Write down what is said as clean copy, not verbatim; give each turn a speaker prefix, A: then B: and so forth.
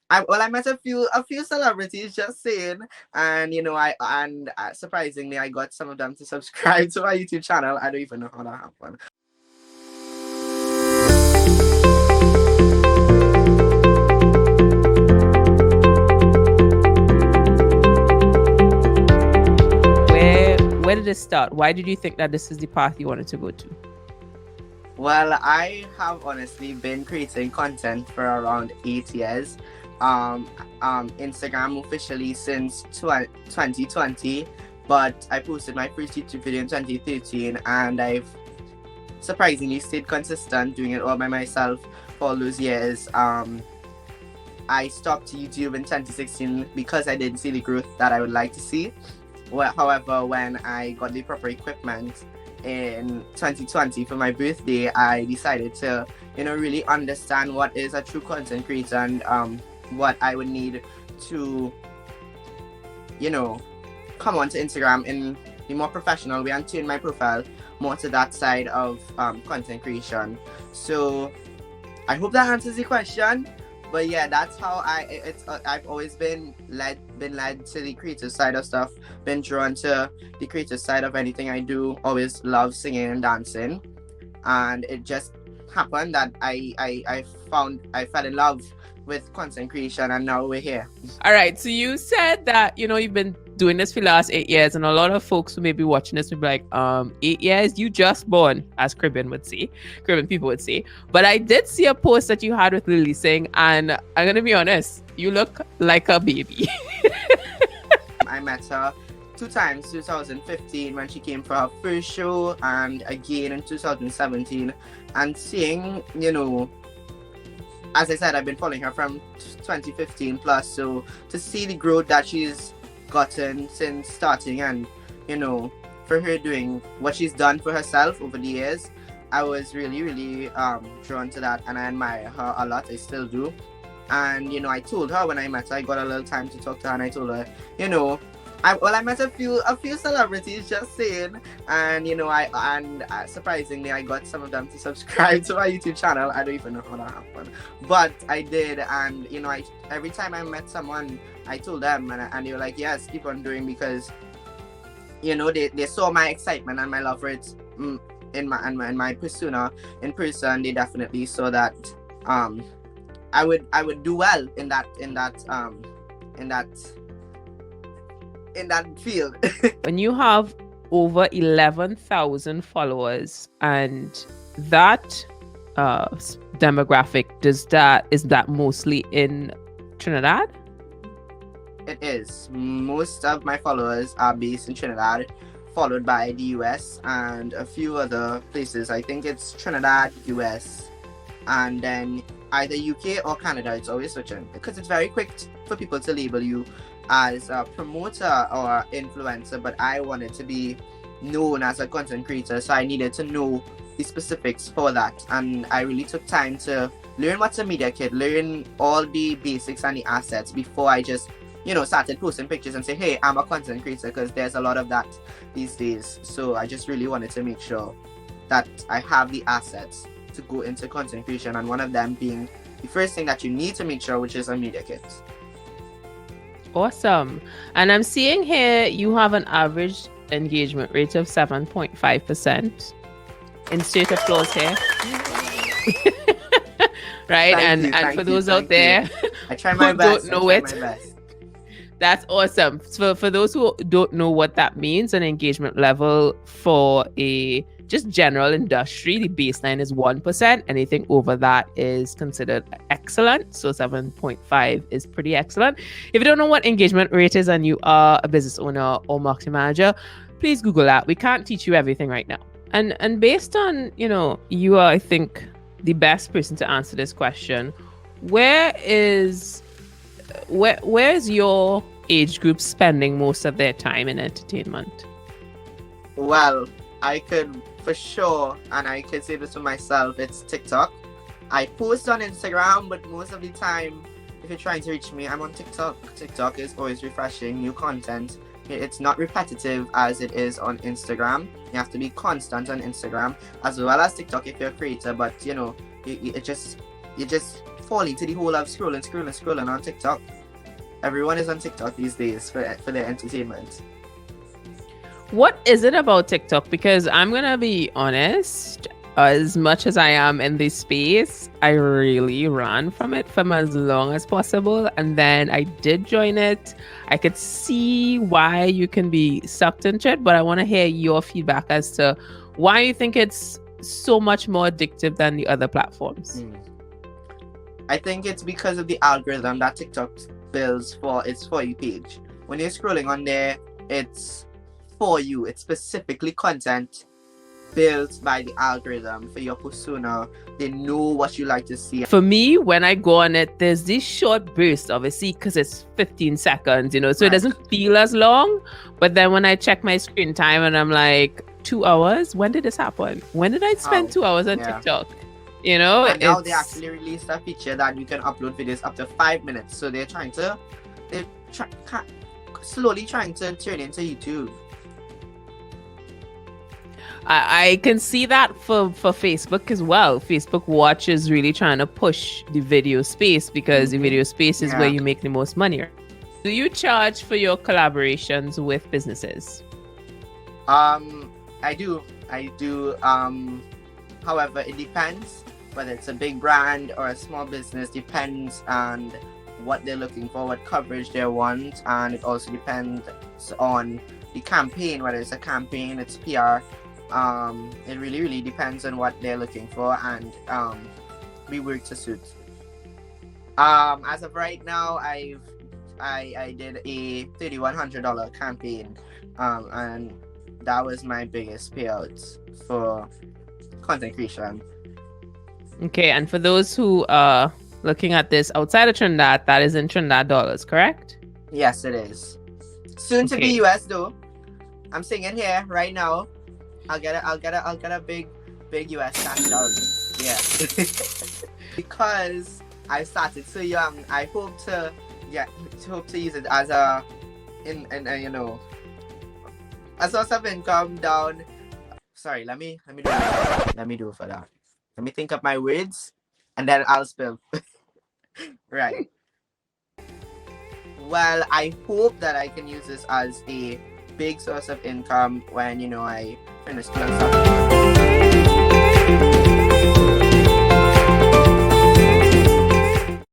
A: I met a few celebrities, just saying, and surprisingly I got some of them to subscribe to my YouTube channel. I don't even know how that happened.
B: Where did it start? Why did you think that this is the path you wanted to go to?
A: Well, I have honestly been creating content for around 8 years. Instagram officially since 2020, but I posted my first YouTube video in 2013, and I've surprisingly stayed consistent doing it all by myself for all those years. I stopped YouTube in 2016 because I didn't see the growth that I would like to see. Well, however, when I got the proper equipment in 2020 for my birthday, I decided to, really understand what is a true content creator, and what I would need to, come onto Instagram in a more professional way and turn my profile more to that side of content creation. So I hope that answers the question. But yeah, that's how I've always been led to the creative side of stuff, been drawn to the creative side of anything I do, always love singing and dancing. And it just happened that I fell in love with content creation, and now we're here.
B: All right. So you said that, you've been doing this for the last 8 years, and a lot of folks who may be watching this will be like, 8 years, you just born, as Caribbean people would say. But I did see a post that you had with Lilly Singh, and I'm gonna be honest, you look like a baby.
A: I met her 2 times, 2015 when she came for her first show, and again in 2017. And seeing, as I said, I've been following her from 2015 plus, so to see the growth that she's gotten since starting, and for her doing what she's done for herself over the years, I was really, really drawn to that, and I admire her a lot. I still do. And I told her when I met her, I got a little time to talk to her, and I told her, I met a few celebrities, just saying, and surprisingly I got some of them to subscribe to my YouTube channel. I don't even know how that happened, but I did. And every time I met someone, I told them, and they were like, yes, keep on doing, because they saw my excitement and my love for it in my persona in person. They definitely saw that I would do well in that field.
B: When you have over 11,000 followers, and that demographic, is that mostly in Trinidad?
A: It is. Most of my followers are based in Trinidad, followed by the US and a few other places. I think it's Trinidad, US, and then either UK or Canada. It's always switching, because it's very quick for people to label you as a promoter or influencer, but I wanted to be known as a content creator, so I needed to know the specifics for that. And I really took time to learn what's a media kit, learn all the basics and the assets before I just started posting pictures and say, hey, I'm a content creator, because there's a lot of that these days. So I just really wanted to make sure that I have the assets to go into content creation, and one of them being the first thing that you need to make sure, which is a media kit.
B: Awesome. And I'm seeing here you have an average engagement rate of 7.5%. Insert applause here. Right? And for those out there
A: I try my best.
B: Don't know it. That's awesome. So for those who don't know what that means, an engagement level for a just general industry, the baseline is 1%. Anything over that is considered excellent. So 7.5 is pretty excellent. If you don't know what engagement rate is and you are a business owner or marketing manager, please Google that. We can't teach you everything right now. And based on, you are, I think, the best person to answer this question. Where's your age group spending most of their time in entertainment?
A: Well, I could for sure, and I can say this for myself, it's TikTok. I post on Instagram, but most of the time, if you're trying to reach me, I'm on TikTok. TikTok is always refreshing, new content. It's not repetitive as it is on Instagram. You have to be constant on Instagram as well as TikTok if you're a creator, but it just you just fall into the hole of scrolling on TikTok. Everyone is on TikTok these days for their entertainment.
B: What is it about TikTok? Because I'm gonna be honest, as much as I am in this space, I really ran from it for as long as possible. And then I did join it. I could see why you can be sucked into it, but I want to hear your feedback as to why you think it's so much more addictive than the other platforms.
A: I think it's because of the algorithm that TikTok builds for its For You page. When you're scrolling on there, it's for you. It's specifically content built by the algorithm for your persona. They know what you like to see.
B: For me, when I go on it, there's this short burst, obviously, because it's 15 seconds, so
A: Right.
B: It doesn't feel as long. But then when I check my screen time and I'm like, 2 hours? When did this happen? When did I spend 2 hours on TikTok?
A: And now they actually released a feature that you can upload videos up to 5 minutes. So they're slowly trying to turn into YouTube.
B: I can see that for Facebook as well. Facebook Watch is really trying to push the video space because the video space is where you make the most money. Do you charge for your collaborations with businesses?
A: I do. However, it depends whether it's a big brand or a small business. Depends on what they're looking for, what coverage they want, and it also depends on the campaign, whether it's a campaign, it's PR. It really depends on what they're looking for, and we work to suit. As of right now, I did a $3,100 campaign, and that was my biggest payout for content creation.
B: Okay, and for those who are looking at this outside of Trinidad, that is in Trinidad dollars, correct?
A: Yes, it is. Soon to be US though. I'm singing here right now. I'll get a big US cash out. Yeah. Because I started so young, I hope to use it as a source of income down. Sorry, let me do it. Let me do it for that. Let me think of my words and then I'll spill. Right. Well, I hope that I can use this as a big source of income when I finish doing stuff.